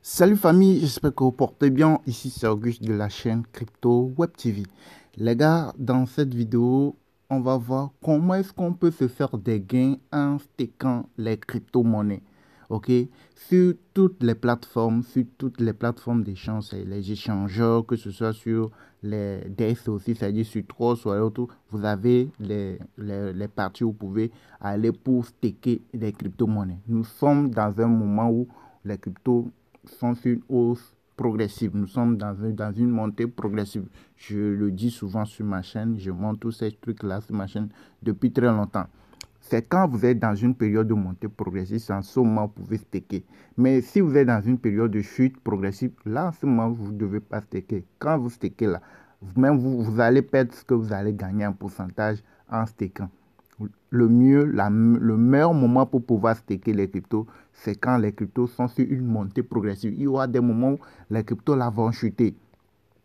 Salut famille, j'espère que vous portez bien. Ici c'est Auguste de la chaîne Crypto Web TV. Les gars, dans cette vidéo, on va voir comment est-ce qu'on peut se faire des gains en stakant les crypto-monnaies. Ok, sur toutes les plateformes d'échange, les échangeurs, que ce soit sur les DEX aussi, c'est-à-dire sur Trust ou autre, vous avez les parties où vous pouvez aller pour staker des crypto-monnaies. Nous sommes dans un moment où les cryptos sont sur une hausse progressive. Nous sommes dans une montée progressive. Je le dis souvent sur ma chaîne, je montre tous ces trucs-là sur ma chaîne depuis très longtemps. C'est quand vous êtes dans une période de montée progressive, c'est en ce moment que vous pouvez staker. Mais si vous êtes dans une période de chute progressive, là, en ce moment, vous ne devez pas staker. Quand vous stakez là, même vous allez perdre ce que vous allez gagner en pourcentage en stakant. Le meilleur moment pour pouvoir staker les cryptos, c'est quand les cryptos sont sur une montée progressive. Il y aura des moments où les cryptos là vont chuter.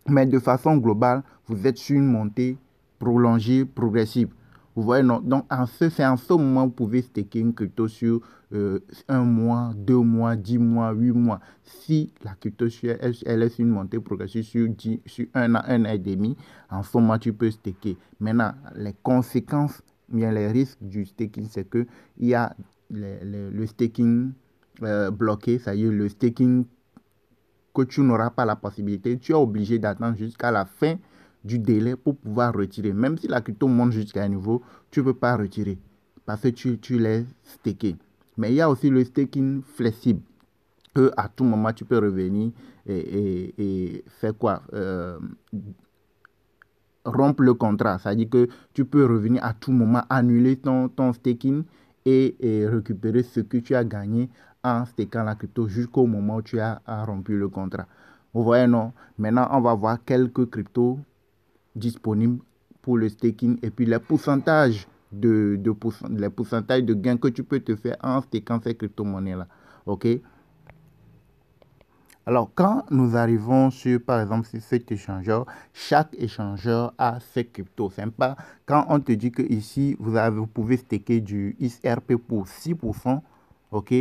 Mais de façon globale, vous êtes sur une montée prolongée, progressive. Vous voyez, non? Donc, c'est en ce moment que vous pouvez staker une crypto sur 1 mois, 2 mois, 10 mois, 8 mois. Si la crypto, elle est sur une montée progressive sur 1 an et demi, en ce moment, tu peux staker. Maintenant, les conséquences, bien les risques du staking, c'est qu'il y a le staking bloqué, c'est-à-dire le staking que tu n'auras pas la possibilité, tu es obligé d'attendre jusqu'à la fin du délai pour pouvoir retirer. Même si la crypto monte jusqu'à un niveau, tu ne peux pas retirer parce que tu l'as staké. Mais il y a aussi le staking flexible, que à tout moment, tu peux revenir et faire quoi rompre le contrat. C'est-à-dire que tu peux revenir à tout moment, annuler ton staking et récupérer ce que tu as gagné en stakant la crypto jusqu'au moment où tu as rompu le contrat. Vous voyez, non? Maintenant, on va voir quelques cryptos disponibles pour le staking et puis les pourcentages les pourcentages de gains que tu peux te faire en stakant ces crypto-monnaies-là. OK? Alors, quand nous arrivons sur, par exemple, sur cet échangeur, chaque échangeur a ses cryptos. C'est pas quand on te dit que ici, vous pouvez staker du XRP pour 6%, ok,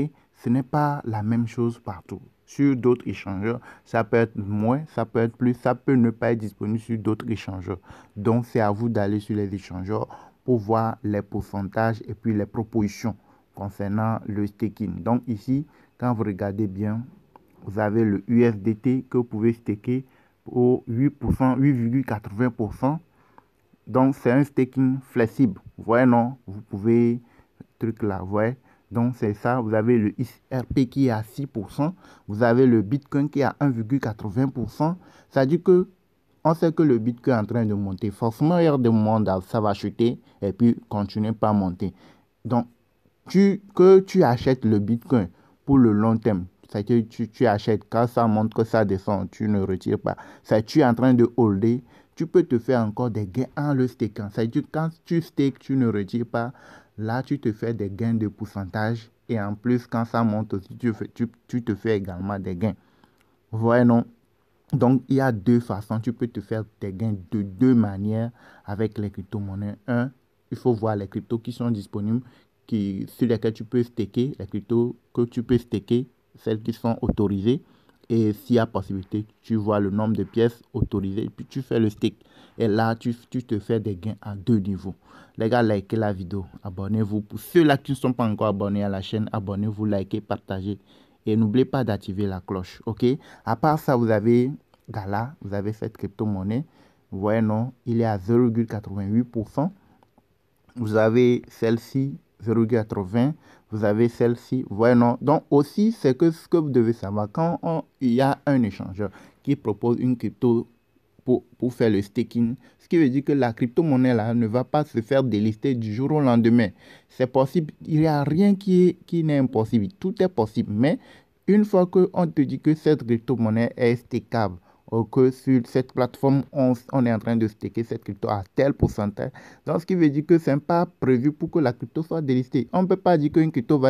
ce n'est pas la même chose partout. Sur d'autres échangeurs, ça peut être moins, ça peut être plus, ça peut ne pas être disponible sur d'autres échangeurs. Donc, c'est à vous d'aller sur les échangeurs pour voir les pourcentages et puis les propositions concernant le staking. Donc, ici, quand vous regardez bien, vous avez le USDT que vous pouvez staker au 8%, 8,80%. Donc, c'est un staking flexible. Vous voyez, non? Vous pouvez, truc là, vous voyez? Donc, c'est ça. Vous avez le XRP qui est à 6%. Vous avez le Bitcoin qui est à 1,80%. Ça dit que on sait que le Bitcoin est en train de monter. Forcément, il y a des moments où ça va chuter et puis continuer pas à monter. Donc, que tu achètes le Bitcoin pour le long terme, c'est que tu achètes quand ça monte, que ça descend, tu ne retires pas. C'est tu es en train de holder, tu peux te faire encore des gains en le stakant. C'est que quand tu stakes, tu ne retires pas, là tu te fais des gains de pourcentage et en plus quand ça monte aussi, tu te fais également des gains. Vous voyez, non? Donc, il y a deux façons. Tu peux te faire des gains de deux manières avec les crypto-monnaies. Un, il faut voir les cryptos qui sont disponibles, sur lesquels tu peux staker, les cryptos que tu peux staker, celles qui sont autorisées. Et s'il y a possibilité, tu vois le nombre de pièces autorisées, et puis tu fais le stake. Et là, tu te fais des gains à deux niveaux. Les gars, likez la vidéo, abonnez-vous. Pour ceux-là qui ne sont pas encore abonnés à la chaîne, abonnez-vous, likez, partagez. Et n'oubliez pas d'activer la cloche, ok? À part ça, vous avez Gala, vous avez cette crypto-monnaie. Vous voyez, non, il est à 0,88%. Vous avez celle-ci, 0,80. Vous avez celle-ci, vous voyez, non. Donc, aussi, c'est que ce que vous devez savoir, quand il y a un échangeur qui propose une crypto pour faire le staking, ce qui veut dire que la crypto-monnaie là ne va pas se faire délister du jour au lendemain. C'est possible, il n'y a rien qui n'est impossible, tout est possible. Mais une fois qu'on te dit que cette crypto-monnaie est stackable, ou que sur cette plateforme, on est en train de staker cette crypto à tel pourcentage, donc ce qui veut dire que ce n'est pas prévu pour que la crypto soit délistée. On ne peut pas dire qu'une crypto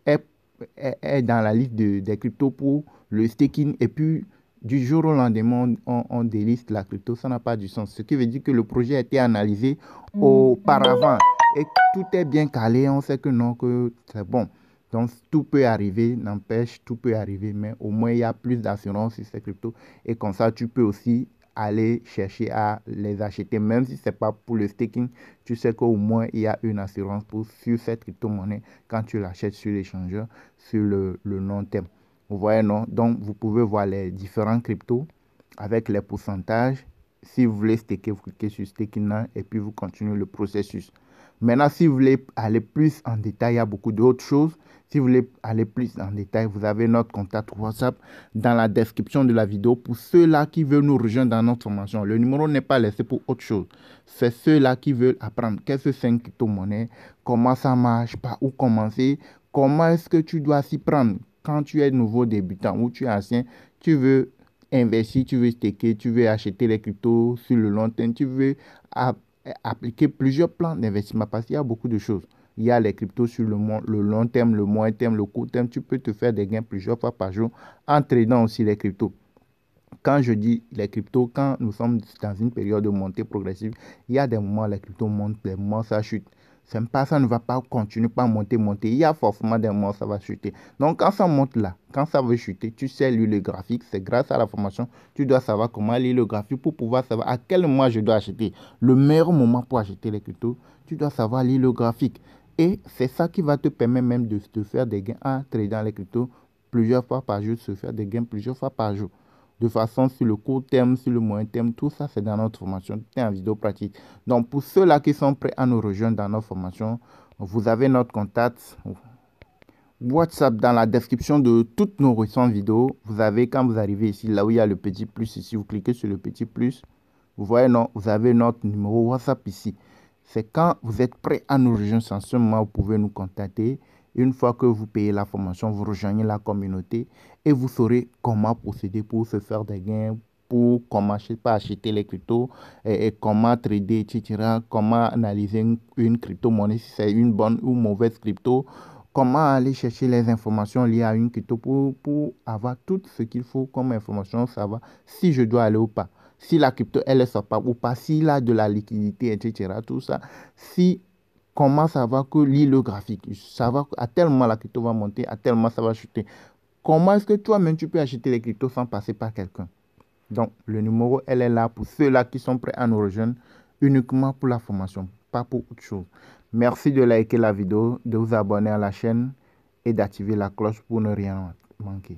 est dans la liste des cryptos pour le staking et puis du jour au lendemain, on déliste la crypto, ça n'a pas du sens. Ce qui veut dire que le projet a été analysé auparavant et tout est bien calé, on sait que non, que c'est bon. Donc, tout peut arriver, n'empêche, tout peut arriver, mais au moins, il y a plus d'assurance sur ces cryptos. Et comme ça, tu peux aussi aller chercher à les acheter, même si ce n'est pas pour le staking. Tu sais qu'au moins, il y a une assurance sur cette crypto-monnaie quand tu l'achètes sur l'échangeur sur le long terme. Vous voyez, non? Donc, vous pouvez voir les différents cryptos avec les pourcentages. Si vous voulez staker, vous cliquez sur staking now et puis vous continuez le processus. Maintenant, si vous voulez aller plus en détail, il y a beaucoup d'autres choses. Si vous voulez aller plus en détail, vous avez notre contact WhatsApp dans la description de la vidéo pour ceux-là qui veulent nous rejoindre dans notre formation. Le numéro n'est pas laissé pour autre chose. C'est ceux-là qui veulent apprendre qu'est-ce que c'est une crypto-monnaie, comment ça marche, par où commencer, comment est-ce que tu dois s'y prendre quand tu es nouveau débutant ou tu es ancien, tu veux investir, tu veux staker, tu veux acheter les cryptos sur le long terme, tu veux appliquer plusieurs plans d'investissement parce qu'il y a beaucoup de choses. Il y a les cryptos sur le long terme, le moyen terme, le court terme. Tu peux te faire des gains plusieurs fois par jour en tradant aussi les cryptos. Quand je dis les cryptos, quand nous sommes dans une période de montée progressive, il y a des moments où les cryptos montent, des moments où ça chute. C'est pas, ça ne va pas continuer pas monter. Il y a forcément des moments où ça va chuter. Donc, quand ça monte là, quand ça veut chuter, tu sais lire le graphique. C'est grâce à la formation, tu dois savoir comment lire le graphique pour pouvoir savoir à quel moment je dois acheter. Le meilleur moment pour acheter les cryptos, tu dois savoir lire le graphique. Et c'est ça qui va te permettre même de te faire des gains en tradant les cryptos plusieurs fois par jour, de se faire des gains plusieurs fois par jour. De façon sur le court terme, sur le moyen terme, tout ça c'est dans notre formation, tout est en vidéo pratique. Donc pour ceux-là qui sont prêts à nous rejoindre dans notre formation, vous avez notre contact WhatsApp dans la description de toutes nos récentes vidéos. Vous avez, quand vous arrivez ici, là où il y a le petit plus ici, vous cliquez sur le petit plus, vous voyez, non, vous avez notre numéro WhatsApp ici. C'est quand vous êtes prêt à nous rejoindre, en ce moment, vous pouvez nous contacter. Une fois que vous payez la formation, vous rejoignez la communauté et vous saurez comment procéder pour se faire des gains, pour comment acheter les cryptos, et comment trader, etc. Comment analyser une crypto-monnaie, si c'est une bonne ou mauvaise crypto. Comment aller chercher les informations liées à une crypto pour avoir tout ce qu'il faut comme information, savoir si je dois aller ou pas. Si la crypto, elle est sortable ou pas, s'il a de la liquidité, etc. Tout ça. Si, comment savoir que lire le graphique, savoir qu'à tel moment la crypto va monter, à tel moment ça va chuter. Comment est-ce que toi-même tu peux acheter les cryptos sans passer par quelqu'un? Donc, le numéro, elle est là pour ceux-là qui sont prêts à nous rejoindre uniquement pour la formation, pas pour autre chose. Merci de liker la vidéo, de vous abonner à la chaîne et d'activer la cloche pour ne rien manquer.